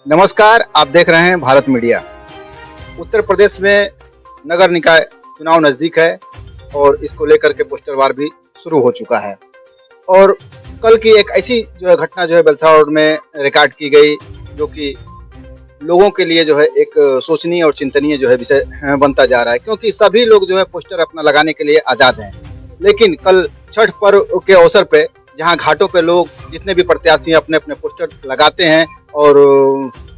नमस्कार, आप देख रहे हैं भारत मीडिया। उत्तर प्रदेश में नगर निकाय चुनाव नजदीक है और इसको लेकर के पोस्टर वार भी शुरू हो चुका है। और कल की एक ऐसी जो है घटना जो है बेलथरा रोड में रिकॉर्ड की गई, जो कि लोगों के लिए जो है एक सोचनीय और चिंतनीय जो है विषय बनता जा रहा है, क्योंकि सभी लोग जो है पोस्टर अपना लगाने के लिए आज़ाद हैं। लेकिन कल छठ पर्व के अवसर पे जहां घाटों पे लोग जितने भी प्रत्याशी अपने अपने पोस्टर लगाते हैं और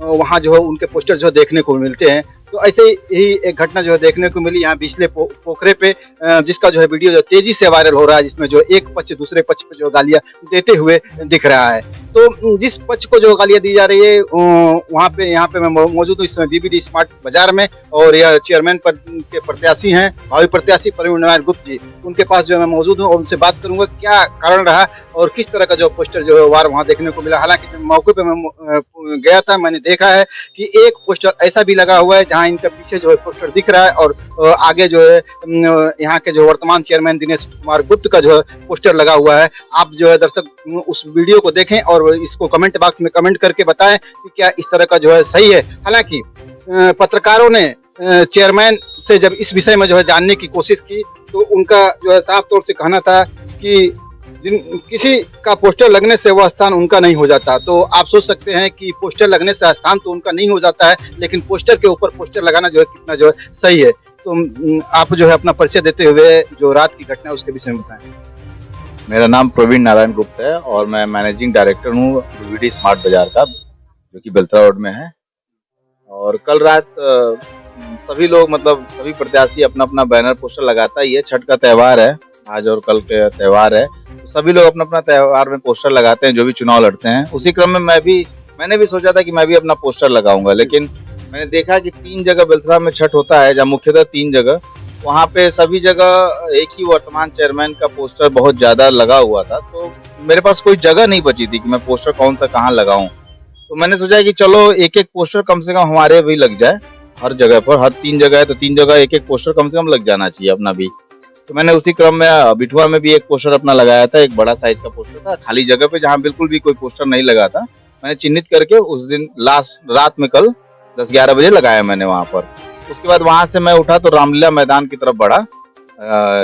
वहां जो है उनके पोस्टर जो देखने को मिलते हैं, तो ऐसे ही एक घटना जो है देखने को मिली यहाँ बिजले पोखरे पे, जिसका जो है वीडियो जो तेजी से वायरल हो रहा है, जिसमें जो एक पक्ष दूसरे पक्ष पे जो गालियां देते हुए दिख रहा है। तो जिस पक्ष को जो गालियां दी जा रही है वहाँ पे यहाँ पे मैं मौजूद हूँ इसमें डीबीडी स्मार्ट बाजार में, और यह चेयरमैन पद के प्रत्याशी हैं भावी प्रत्याशी प्रवीण नारायण गुप्त जी। उनके पास जो मैं मौजूद हूँ और उनसे बात करूंगा क्या कारण रहा और किस तरह का जो पोस्टर जो है वार वहाँ देखने को मिला। हालांकि मौके पे मैं गया था, मैंने देखा है कि एक पोस्टर ऐसा भी लगा हुआ है जहाँ इनके पीछे जो है पोस्टर दिख रहा है और आगे जो है यहाँ के जो वर्तमान चेयरमैन दिनेश कुमार गुप्त का जो है पोस्टर लगा हुआ है। आप जो है दर्शक उस वीडियो को देखें और इसको कमेंट बॉक्स में कमेंट करके बताएं कि क्या इस तरह का जो है सही है। हालांकि पत्रकारों ने चेयरमैन से जब इस विषय में जो है जानने की कोशिश की, तो उनका जो है साफ तौर से कहना था कि किसी का पोस्टर लगने से वह स्थान उनका नहीं हो जाता। तो आप सोच सकते हैं कि पोस्टर लगने से स्थान तो उनका नहीं हो जाता है, लेकिन पोस्टर के ऊपर पोस्टर लगाना जो है कितना जो है सही है। तो आप जो है अपना परिचय देते हुए जो रात की घटना है उसके विषय में बताएं। मेरा नाम प्रवीण नारायण गुप्त है और मैं मैनेजिंग डायरेक्टर हूँ डीबीडी स्मार्ट बाजार का, जो कि बेलथरा रोड में है। और कल रात सभी लोग मतलब सभी प्रत्याशी अपना अपना बैनर पोस्टर लगाता ही है। छठ का त्यौहार है आज और कल के त्यौहार है, तो सभी लोग अपना अपना त्यौहार में पोस्टर लगाते हैं जो भी चुनाव लड़ते हैं। उसी क्रम में मैंने भी सोचा था कि मैं भी अपना पोस्टर लगाऊंगा, लेकिन मैंने देखा कि 3 जगह बेलथरा में छठ होता है, जहाँ मुख्यतः 3 जगह, वहाँ पे सभी जगह एक ही वर्तमान चेयरमैन का पोस्टर बहुत ज्यादा लगा हुआ था। तो मेरे पास कोई जगह नहीं बची थी कि मैं पोस्टर कौन सा कहाँ लगाऊं। तो मैंने सोचा कि चलो एक एक पोस्टर कम से कम हमारे भी लग जाए, हर जगह पर, हर 3 जगह है तो 3 जगह एक एक पोस्टर कम से कम लग जाना चाहिए अपना भी। तो मैंने उसी क्रम में बिठुआ में भी एक पोस्टर अपना लगाया था, एक बड़ा साइज का पोस्टर था खाली जगह पे जहाँ बिल्कुल भी कोई पोस्टर नहीं लगा था। मैंने चिन्हित करके उस दिन लास्ट रात में कल 10-11 बजे लगाया मैंने वहां पर। उसके बाद वहां से मैं उठा तो रामलीला मैदान की तरफ बढ़ा,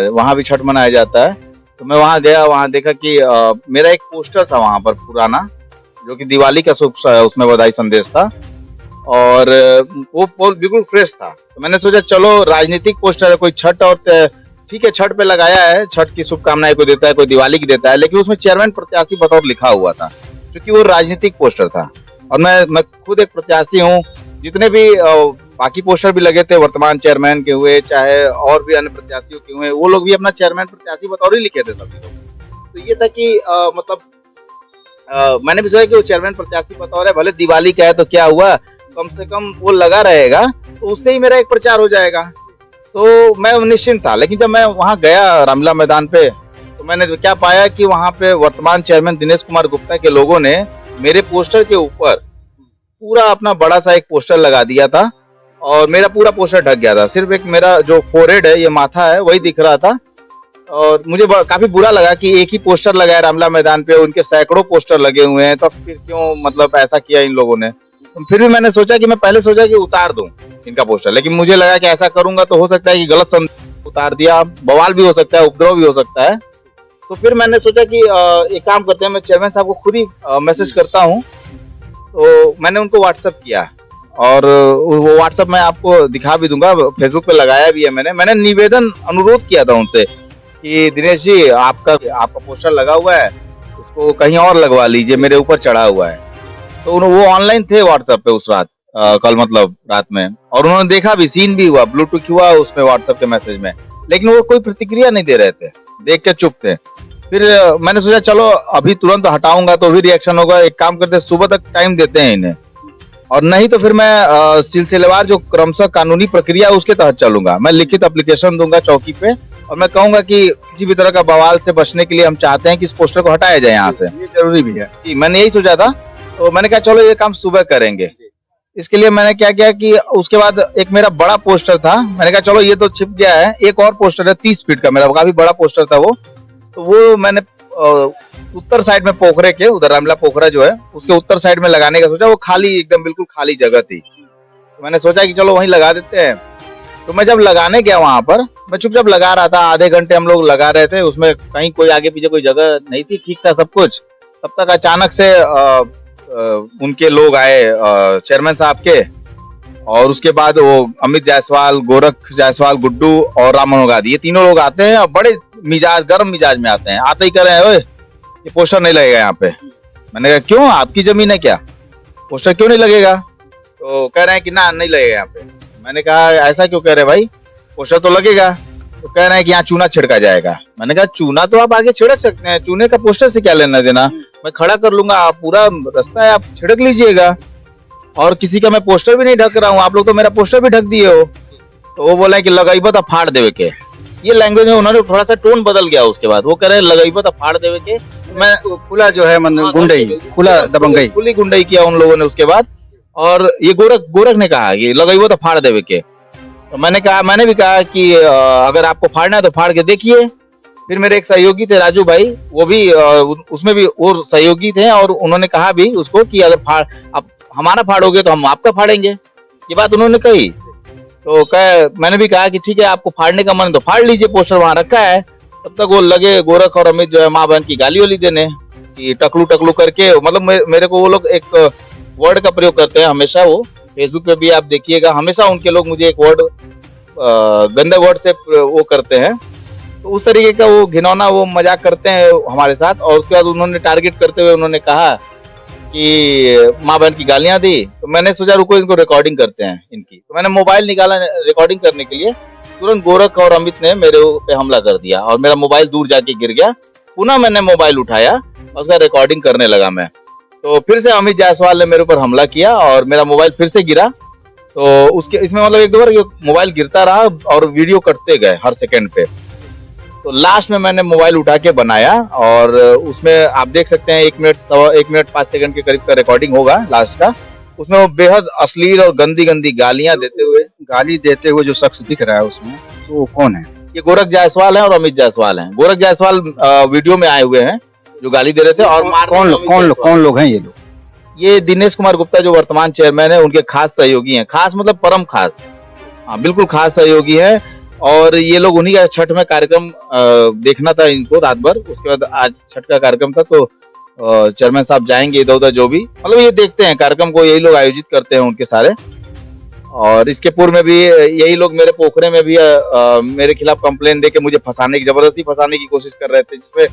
वहां भी छठ मनाया जाता है। तो मैं वहां गया, वहां देखा कि मेरा एक पोस्टर था वहां पर पुराना, जो कि दिवाली का उसमें बधाई संदेश था और वो बिल्कुल फ्रेश था। तो मैंने सोचा चलो राजनीतिक पोस्टर है, कोई छठ और ठीक है छठ पे लगाया है, छठ की शुभकामनाएं कोई देता है, कोई दिवाली की देता है, लेकिन उसमें चेयरमैन प्रत्याशी बतौर लिखा हुआ था, क्योंकि वो राजनीतिक पोस्टर था। और मैं खुद एक प्रत्याशी हूँ। जितने भी बाकी पोस्टर भी लगे थे वर्तमान चेयरमैन के हुए, चाहे और भी अन्य प्रत्याशियों के हुए, वो लोग भी अपना चेयरमैन प्रत्याशी बतौर ही लिखे थे सभी लोग। तो ये था कि मतलब मैंने भी सोचा कि वो चेयरमैन प्रत्याशी बतौर है, भले दिवाली का है तो क्या हुआ, कम से कम वो लगा रहेगा तो उससे ही मेरा एक प्रचार हो जाएगा। तो मैं निश्चिंत था। लेकिन जब मैं वहां गया रामलीला मैदान पे, तो मैंने क्या पाया कि वहां पे वर्तमान चेयरमैन दिनेश कुमार गुप्ता के लोगों ने मेरे पोस्टर के ऊपर पूरा अपना बड़ा सा एक पोस्टर लगा दिया था और मेरा पूरा पोस्टर ढक गया था। सिर्फ एक मेरा जो फोरहेड है, ये माथा है, वही दिख रहा था। और मुझे काफी बुरा लगा कि एक ही पोस्टर लगाया रामलीला मैदान पे, उनके सैकड़ों पोस्टर लगे हुए हैं, तो फिर क्यों मतलब ऐसा किया इन लोगों ने। फिर भी मैंने सोचा कि मैं पहले सोचा कि उतार दूं इनका पोस्टर, लेकिन मुझे लगा कि ऐसा करूंगा तो हो सकता है कि गलत उतार दिया, बवाल भी हो सकता है, उपद्रव भी हो सकता है। तो फिर मैंने सोचा कि एक काम करते हैं, मैं चेयरमैन साहब को खुद ही मैसेज करता हूँ। तो मैंने उनको व्हाट्सएप किया और वो व्हाट्सएप मैं आपको दिखा भी दूंगा, फेसबुक पे लगाया भी है मैंने निवेदन अनुरोध किया था उनसे कि दिनेश जी आपका पोस्टर लगा हुआ है, उसको कहीं और लगवा लीजिए, मेरे ऊपर चढ़ा हुआ है। तो वो ऑनलाइन थे व्हाट्सएप पे उस रात, कल मतलब रात में, और उन्होंने देखा भी, सीन भी हुआ, ब्लूटूथ हुआ उसमें व्हाट्सएप के मैसेज में, लेकिन वो कोई प्रतिक्रिया नहीं दे रहे थे, देख के चुप थे। फिर मैंने सोचा चलो अभी तुरंत हटाऊंगा तो भी रिएक्शन होगा, एक काम करते सुबह तक टाइम देते हैं इन्हें, और नहीं तो फिर मैं सिलसिलेवार जो क्रमशः कानूनी प्रक्रिया उसके तहत चलूंगा। मैं लिखित एप्लीकेशन दूंगा चौकी पे और मैं कहूंगा कि किसी भी तरह का बवाल से बचने के लिए हम चाहते हैं कि इस पोस्टर को हटाया जाए यहाँ से, ये जरूरी भी है जी। मैंने यही सोचा था, तो मैंने कहा चलो ये काम सुबह करेंगे। इसके लिए मैंने क्या किया कि उसके बाद एक मेरा बड़ा पोस्टर था, मैंने कहा चलो ये तो छिप गया है, एक और पोस्टर है 30 फीट का, मेरा काफी बड़ा पोस्टर था वो, तो वो मैंने उत्तर साइड में पोखरे के उधर रामला पोखरा जो है उसके उत्तर साइड में लगाने का सोचा। वो खाली एकदम बिल्कुल खाली जगह थी, तो मैंने सोचा कि चलो वहीं लगा देते हैं। तो मैं जब लगाने गया वहां पर, मैं चुपचाप लगा रहा था, आधे घंटे हम लोग लगा रहे थे, उसमें कहीं कोई आगे पीछे कोई जगह नहीं थी, ठीक था सब कुछ। तब तक अचानक से उनके लोग आए, चेयरमैन साहब के, और उसके बाद वो अमित जायसवाल, गोरख जायसवाल, गुड्डू और राम मनोहर गांधी, ये तीनों लोग आते हैं और बड़े गर्म मिजाज में आते हैं। आते ही कह रहे हैं, ओए ये पोस्टर नहीं लगेगा यहाँ पे। मैंने कहा क्यों, आपकी जमीन है क्या, पोस्टर क्यों नहीं लगेगा? तो कह रहे हैं कि ना नहीं लगेगा यहाँ पे। मैंने कहा ऐसा क्यों कह रहे हैं भाई, पोस्टर तो लगेगा। तो कह रहे हैं कि यहाँ चूना छिड़का जाएगा। मैंने कहा चूना तो आप आगे छिड़क सकते हैं, चूने का पोस्टर से क्या लेना देना, मैं खड़ा कर लूंगा, आप पूरा रास्ता है आप छिड़क लीजिएगा, और किसी का मैं पोस्टर भी नहीं ढक रहा हूँ, आप लोग तो मेरा पोस्टर भी ढक दिए हो। तो वो बोला कि लगाइबो तो फाड़ देवे के, ये लैंग्वेज में उन्होंने थोड़ा सा टोन बदल गया। उसके बाद वो कह रहे हैं लगाइबो तो फाड़ देवे के। मैं खुला जो है मतलब गुंडई, खुला दबंगई, खुली गुंडई किया उन लोगों ने उसके बाद। और ये गोरख ने कहा कि लगाइबो तो फाड़ देवे के। तो मैंने भी कहा कि अगर आपको फाड़ना है तो फाड़ के देखिए। फिर मेरे एक सहयोगी थे राजू भाई, वो भी उसमें भी वो सहयोगी थे, और उन्होंने कहा भी उसको कि अगर आप हमारा फाड़ोगे तो हम आपका फाड़ेंगे, ये बात उन्होंने कही। तो मैंने भी कहा कि ठीक है, आपको फाड़ने का मन तो फाड़ लीजिए, पोस्टर वहां रखा है। तब तक वो लगे गोरख और अमित जो है माँ बहन की गाली वाली देने कि टकलू टकलू करके, मतलब मेरे को वो लोग एक वर्ड का प्रयोग करते हैं हमेशा, वो फेसबुक पे भी आप देखिएगा, हमेशा उनके लोग मुझे एक वर्ड गंदे वर्ड से वो करते हैं। तो उस तरीके का वो घिनौना वो मजाक करते हैं हमारे साथ। और उसके बाद उन्होंने टारगेट करते हुए उन्होंने कहा कि माँ बहन की गालियां दी। तो मैंने सोचा रुको इनको रिकॉर्डिंग करते हैं इनकी। तो मैंने मोबाइल निकाला रिकॉर्डिंग करने के लिए, तुरंत गोरख और अमित ने मेरे पे हमला कर दिया और मेरा मोबाइल दूर जाके गिर गया। पुनः मैंने मोबाइल उठाया और उसका रिकॉर्डिंग करने लगा मैं। तो फिर से अमित जायसवाल ने मेरे ऊपर हमला किया और मेरा मोबाइल फिर से गिरा। तो उसके इसमें मतलब एक दो बार मोबाइल गिरता रहा और वीडियो कटते गए हर सेकंड पे। तो लास्ट में मैंने मोबाइल उठा के बनाया और उसमें आप देख सकते हैं 1 मिनट 5 सेकंड के करीब का रिकॉर्डिंग होगा लास्ट का। उसमें वो बेहद अश्लील और गंदी गंदी गाली देते हुए जो शख्स दिख रहा है उसमें, तो वो कौन है? ये गोरख जायसवाल है और अमित जायसवाल हैं। गोरख जायसवाल वीडियो में आए हुए हैं जो गाली दे रहे थे। और कौन लोग हैं ये लोग? ये दिनेश कुमार गुप्ता जो वर्तमान चेयरमैन है, उनके खास सहयोगी हैं। खास मतलब परम खास, हाँ बिल्कुल खास सहयोगी है। और ये लोग उन्हीं का छठ में कार्यक्रम देखना था इनको रात भर। उसके बाद आज छठ का कार्यक्रम था, तो चेयरमैन साहब जाएंगे इधर उधर, जो भी मतलब ये देखते हैं कार्यक्रम को, यही लोग आयोजित करते हैं उनके सारे। और इसके पूर्व में भी यही लोग मेरे पोखरे में भी मेरे खिलाफ कंप्लेन देके मुझे जबरदस्ती फंसाने की कोशिश कर रहे थे, जिसपे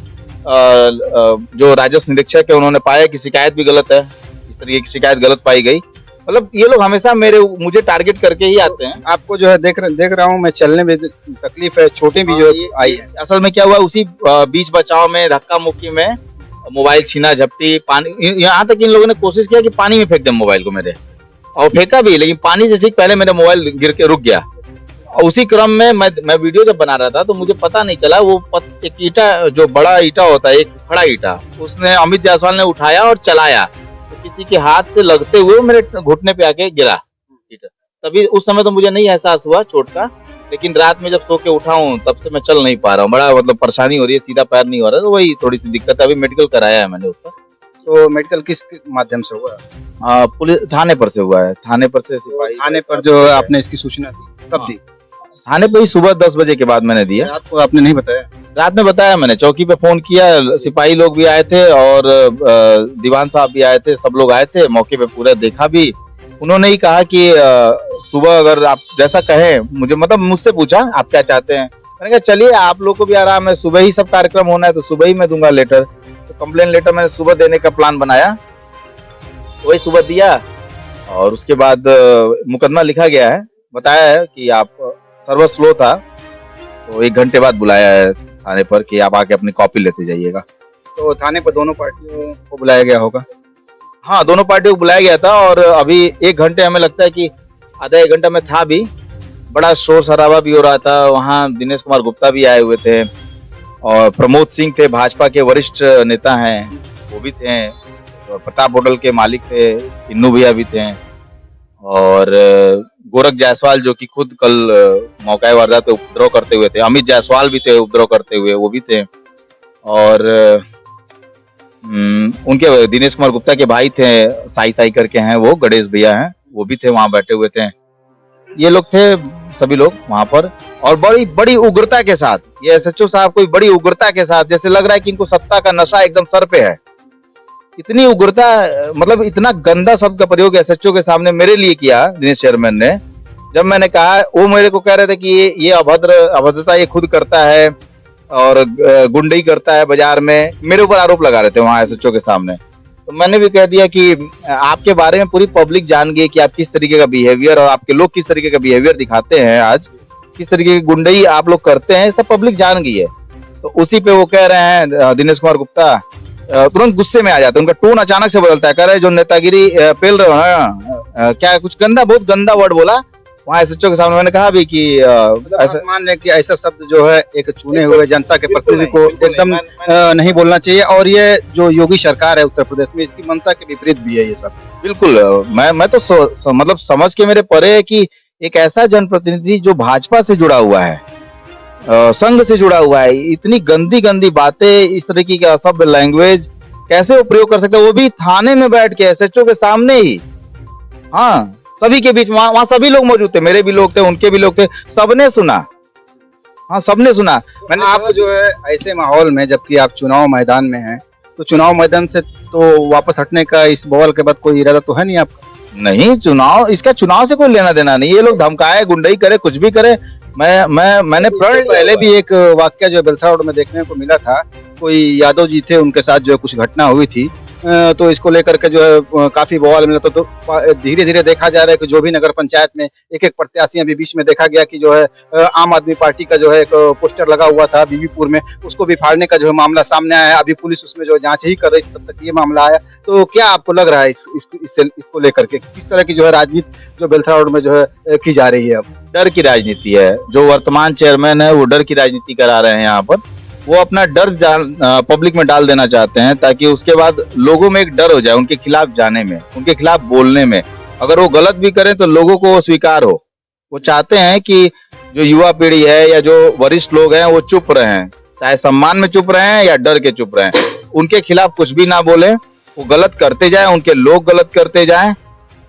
जो राजस्व निरीक्षक है उन्होंने पाया कि शिकायत भी गलत है, इस तरीके की शिकायत गलत पाई गई। मतलब ये लोग हमेशा मुझे टारगेट करके ही आते हैं। आपको जो है देख रहा हूँ मैं, चलने में तकलीफ है, छोटे भी जो आई है। असल में क्या हुआ, उसी बीच बचाव में धक्का मुक्की में मोबाइल छीना झपटी, पानी, यहाँ तक इन लोगों ने कोशिश किया कि पानी में फेंक दे मोबाइल को मेरे, और फेंका भी, लेकिन पानी से ठीक पहले मेरा मोबाइल गिर के रुक गया। और उसी क्रम में मैं वीडियो जब बना रहा था तो मुझे पता नहीं चला, वो एक ईटा, जो बड़ा ईटा होता है, एक खड़ा ईटा, उसने अमित जायसवाल ने उठाया और चलाया, तो किसी के हाथ से लगते हुए मेरे घुटने पे आके गिरा ईटा। तभी उस समय तो मुझे नहीं एहसास हुआ चोट का, लेकिन रात में जब सो के उठा हूँ तब से मैं चल नहीं पा रहा हूँ, बड़ा मतलब परेशानी हो रही है, सीधा पैर नहीं हो रहा है, तो वही थोड़ी सी दिक्कत है। अभी मेडिकल कराया है मैंने उसका। तो मेडिकल किस माध्यम से हुआ? पुलिस थाने पर से हुआ है, थाने पर से सिपाही। थाने पर जो आपने इसकी सूचना दी कब दी? थाने पर ही सुबह 10 बजे के बाद मैंने दिया। रात को आपने नहीं बताया? रात में बताया मैंने, चौकी पे फोन किया, सिपाही लोग भी आए थे और दीवान साहब भी आए थे, सब लोग आए थे, मौके पे पूरा देखा भी। उन्होंने ही कहा कि सुबह अगर आप जैसा कहें, मुझे मतलब मुझसे पूछा आप क्या चाहते हैं, मैंने कहा चलिए आप लोग को भी आराम है, सुबह ही सब कार्यक्रम होना है तो सुबह ही मैं दूंगा लेटर। तो कंप्लेन लेटर मैंने सुबह देने का प्लान बनाया, वही सुबह दिया और उसके बाद मुकदमा लिखा गया है। बताया है कि आप सर्वर स्लो था, तो 1 घंटे बाद बुलाया है थाने पर कि आप आके अपनी कॉपी लेते जाइएगा। तो थाने पर दोनों पार्टियों को बुलाया गया होगा? हाँ, दोनों पार्टियों को बुलाया गया था और अभी 1 घंटे, हमें लगता है कि आधा 1 घंटा में था भी, बड़ा शोर शराबा भी हो रहा था। वहाँ दिनेश कुमार गुप्ता भी आए हुए थे और प्रमोद सिंह थे, भाजपा के वरिष्ठ नेता हैं, वो भी थे, और प्रताप होटल के मालिक थे, इन्नू भैया भी थे, और गोरख जायसवाल जो कि खुद कल मौका वारदात पे उपद्रव करते हुए थे, अमित जायसवाल भी थे उपद्रव करते हुए, वो भी थे, और उनके दिनेश कुमार गुप्ता के भाई थे, साई साई करके हैं, वो गणेश भैया हैं, वो भी थे वहां बैठे हुए थे। ये लोग थे, सभी लोग वहां पर, और बड़ी बड़ी उग्रता के साथ ये एसएचओ साहब कोई बड़ी उग्रता के साथ, जैसे लग रहा है कि इनको सत्ता का नशा एकदम सर पे है। इतनी उग्रता, मतलब इतना गंदा शब्द का प्रयोग एसएचओ के सामने मेरे लिए किया दिनेश चेयरमैन ने। जब मैंने कहा, वो मेरे को कह रहे थे कि ये अभद्रता ये खुद करता है और गुंडई करता है बाजार में, मेरे ऊपर आरोप लगा रहे थे वहां एसएचओ के सामने। तो मैंने भी कह दिया कि आपके बारे में पूरी पब्लिक जान गई कि आप किस तरीके का बिहेवियर और आपके लोग किस तरीके का बिहेवियर दिखाते हैं, आज किस तरीके की गुंडई आप लोग करते हैं, सब पब्लिक जान गई है। तो उसी पे वो कह रहे हैं दिनेश कुमार गुप्ता तुरंत गुस्से में आ जाते हैं, उनका टोन अचानक से बदलता है, कह रहे जो नेतागिरी पेल रहे हो ना, क्या कुछ गंदा, बहुत गंदा वर्ड बोला वहाँ एसएचओ के सामने। मैंने कहा भी कि ऐसा मान लें कि ऐसा शब्द जो है एक चुने हुए जनता के प्रतिनिधि को एकदम नहीं बोलना चाहिए, और ये जो योगी सरकार है उत्तर प्रदेश में, इसकी मंशा के विपरीत भी है ये सब। बिल्कुल, मैं तो मतलब समझ के मेरे परे है कि एक ऐसा जनप्रतिनिधि जो भाजपा से जुड़ा हुआ है, संघ से जुड़ा हुआ है, इतनी गंदी गंदी बातें, इस तरीके की असभ्य लैंग्वेज कैसे वो प्रयोग कर सकते हैं, वो भी थाने में बैठ के एसएचओ के सामने ही। हाँ, सभी के बीच, वहां सभी लोग मौजूद थे, मेरे भी लोग थे, उनके भी लोग थे, सबने सुना। हाँ, सबने सुना। मैंने आप जो है ऐसे माहौल में, जबकि आप चुनाव मैदान में हैं, तो चुनाव मैदान से तो वापस हटने का इस बवाल के बाद कोई इरादा तो है नहीं आपका? नहीं, चुनाव से कोई लेना देना नहीं। ये लोग धमकाए, गुंडई करे, कुछ भी करे। मैंने पहले भी एक वाक्य जो बेलथरा रोड में देखने को मिला था, कोई यादव जी थे, उनके साथ जो है कुछ घटना हुई थी, तो इसको लेकर के जो है काफी बवाल मिला था। तो धीरे धीरे देखा जा रहा है कि जो भी नगर पंचायत में एक पप्रत्याशी अभी बीच में देखा गया कि जो है आम आदमी पार्टी का जो है एक पोस्टर लगा हुआ था बीबीपुर में, उसको भी फाड़ने का जो है मामला सामने आया है। अभी पुलिस उसमें जो जांच ही कर रही, तब तक ये मामला आया। तो क्या आपको लग रहा है इसको लेकर के किस तरह की जो है राजनीति जो बेलथरा रोड में जो है की जा रही है? अब डर की राजनीति है। जो वर्तमान चेयरमैन है वो डर की राजनीति करा रहे हैं यहाँ पर। वो अपना डर पब्लिक में डाल देना चाहते हैं, ताकि उसके बाद लोगों में एक डर हो जाए उनके खिलाफ जाने में, उनके खिलाफ बोलने में। अगर वो गलत भी करें तो लोगों को वो स्वीकार हो। वो चाहते हैं कि जो युवा पीढ़ी है या जो वरिष्ठ लोग हैं वो चुप रहें, चाहे सम्मान में चुप रहें या डर के चुप रहें, उनके खिलाफ कुछ भी ना बोले। वो गलत करते जाए, उनके लोग गलत करते जाए।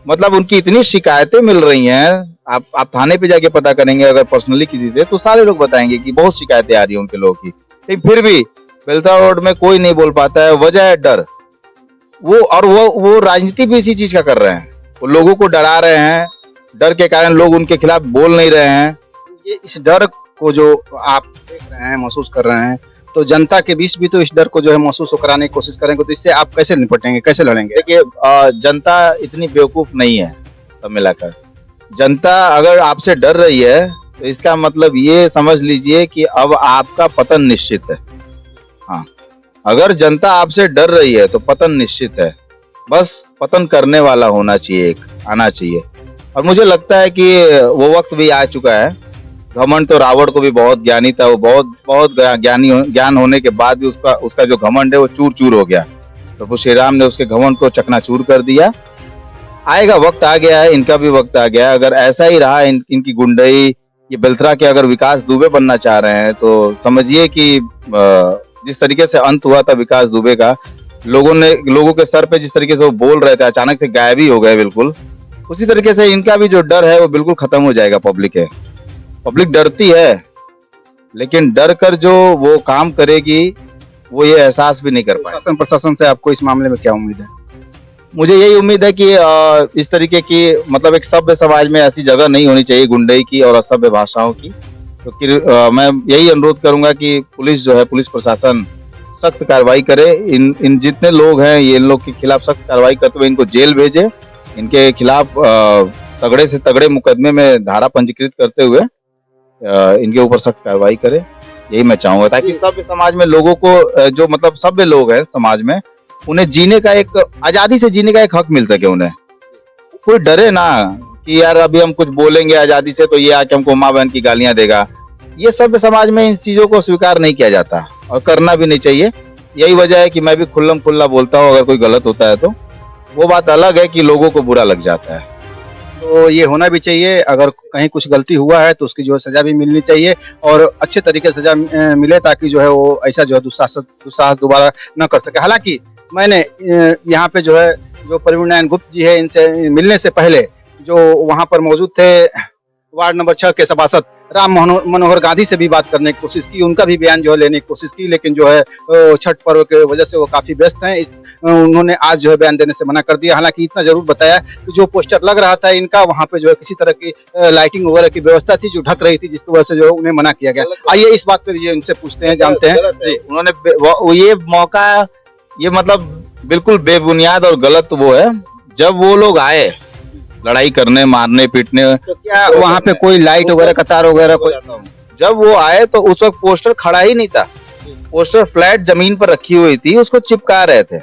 मतलब उनकी इतनी शिकायतें मिल रही हैं, आप थाने पे जाके पता करेंगे अगर पर्सनली किसी से, तो सारे लोग बताएंगे कि बहुत शिकायतें आ रही है उनके लोगों की। लेकिन फिर भी बेलथरा रोड में कोई नहीं बोल पाता है, वजह है डर। वो राजनीति भी इसी चीज का कर रहे हैं, वो लोगों को डरा रहे हैं। डर के कारण लोग उनके खिलाफ बोल नहीं रहे हैं। ये इस डर को जो आप देख रहे हैं, महसूस कर रहे हैं, तो जनता के बीच भी तो इस डर को जो है महसूस कराने की कोशिश करेंगे, तो इससे आप कैसे निपटेंगे, कैसे लड़ेंगे? देखिए, जनता इतनी बेवकूफ नहीं है सब मिलाकर। जनता अगर आपसे डर रही है तो इसका मतलब ये समझ लीजिए कि अब आपका पतन निश्चित है। हाँ, अगर जनता आपसे डर रही है तो पतन निश्चित है। बस पतन करने वाला होना चाहिए, एक आना चाहिए। और मुझे लगता है कि वो वक्त भी आ चुका है। घमंड तो रावण को भी बहुत ज्ञानी था, वो बहुत ज्ञान होने के बाद भी उसका जो घमंड है वो चूर चूर हो गया। प्रभु श्री राम ने उसके घमंड को चकनाचूर कर दिया। आएगा, वक्त आ गया है, इनका भी वक्त आ गया है। अगर ऐसा ही रहा इनकी गुंडई, ये बेलथरा के अगर विकास दुबे बनना चाह रहे हैं, तो समझिए कि जिस तरीके से अंत हुआ था विकास दुबे का, लोगों के सर पे जिस तरीके से वो बोल रहे थे, अचानक से गायब ही हो गए बिल्कुल, उसी तरीके से इनका भी जो डर है वो बिल्कुल खत्म हो जाएगा। पब्लिक डरती है, लेकिन डर कर जो वो काम करेगी वो ये एहसास भी नहीं कर पाए। प्रशासन से आपको इस मामले में क्या उम्मीद है? मुझे यही उम्मीद है कि इस तरीके की, मतलब एक सभ्य समाज में ऐसी जगह नहीं होनी चाहिए गुंडई की और असभ्य भाषाओं की। तो मैं यही अनुरोध करूंगा कि पुलिस जो है, पुलिस प्रशासन सख्त कार्रवाई करे। इन जितने लोग हैं, ये इन लोग के खिलाफ सख्त कार्रवाई करते हुए इनको जेल भेजे। इनके खिलाफ तगड़े से तगड़े मुकदमे में धारा पंजीकृत करते हुए इनके ऊपर सख्त कार्रवाई करे। यही मैं चाहूंगा, ताकि सभ्य समाज में लोगों को, जो मतलब सभ्य लोग हैं समाज में, उन्हें जीने का एक, आजादी से जीने का एक हक मिल सके। उन्हें कोई डरे ना कि यार अभी हम कुछ बोलेंगे आजादी से तो ये आके हमको माँ बहन की गालियां देगा। ये सभ्य समाज में इन चीजों को स्वीकार नहीं किया जाता और करना भी नहीं चाहिए। यही वजह है कि मैं भी खुल्लम खुल्ला बोलता हूँ। अगर कोई गलत होता है तो वो बात अलग है कि लोगों को बुरा लग जाता है। तो ये होना भी चाहिए, अगर कहीं कुछ गलती हुआ है तो उसकी जो है सजा भी मिलनी चाहिए, और अच्छे तरीके से सजा मिले, ताकि जो है वो ऐसा जो है दुस्साहस दोबारा न कर सके। हालांकि मैंने यहाँ पे जो है जो प्रवीण नारायण गुप्त जी है इनसे मिलने से पहले जो वहाँ पर मौजूद थे वार्ड नंबर 6 के सभासद राम मनोहर गांधी से भी बात करने की कोशिश की, उनका भी बयान जो है लेने की कोशिश की, लेकिन जो है छठ पर्व के वजह से वो काफी व्यस्त हैं। उन्होंने आज जो है बयान देने से मना कर दिया। हालांकि इतना जरूर बताया कि जो पोस्टर लग रहा था इनका वहाँ पे जो है किसी तरह की लाइटिंग वगैरह की व्यवस्था थी जो ढक रही थी, जिसकी वजह से जो उन्हें मना किया गया। आइए इस बात पर ये इनसे पूछते हैं, जानते हैं। उन्होंने ये मौका, ये मतलब बिल्कुल बेबुनियाद और गलत वो है। जब वो लोग आए लड़ाई करने, मारने पीटने, तो क्या वहाँ पे कोई लाइट वगैरह, कतार वगैरह कोई? जब वो आए तो उस वक्त पोस्टर खड़ा ही नहीं था, पोस्टर फ्लैट जमीन पर रखी हुई थी, उसको चिपका रहे थे।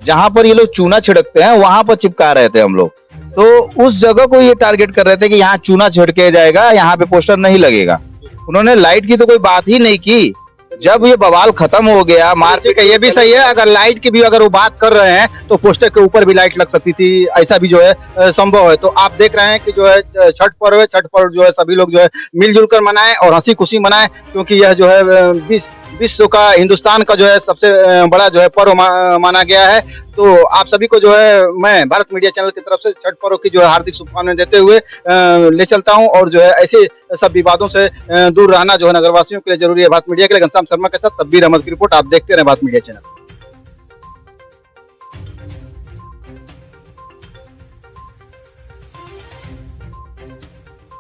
जहां पर ये लोग चूना छिड़कते हैं वहां पर चिपका रहे थे हम लोग। तो उस जगह को ये टारगेट कर रहे थे कि यहाँ चूना छिड़के जाएगा, यहाँ पे पोस्टर नहीं लगेगा। उन्होंने लाइट की तो कोई बात ही नहीं की। जब ये बवाल खत्म हो गया, मारपीट, ये भी सही है, अगर लाइट की भी अगर वो बात कर रहे हैं तो पोस्टर के ऊपर भी लाइट लग सकती थी, ऐसा भी जो है संभव है। तो आप देख रहे हैं कि जो है छठ पर्व है, छठ पर्व जो है सभी लोग जो है मिलजुल कर मनाएं और हंसी खुशी मनाएं, क्योंकि यह जो है विश्व का, हिंदुस्तान का जो है सबसे बड़ा जो है पर्व माना गया है। तो आप सभी को जो है मैं भारत मीडिया चैनल की तरफ से छठ पर्व की जो है हार्दिक शुभकामनाएं देते हुए ले चलता हूं, और जो है ऐसे सब विवादों से दूर रहना जो है नगरवासियों के लिए जरूरी है। भारत मीडिया के लिए घनश्याम शर्मा के साथ शब्बीर अहमद की रिपोर्ट। आप देखते रहे भारत मीडिया चैनल।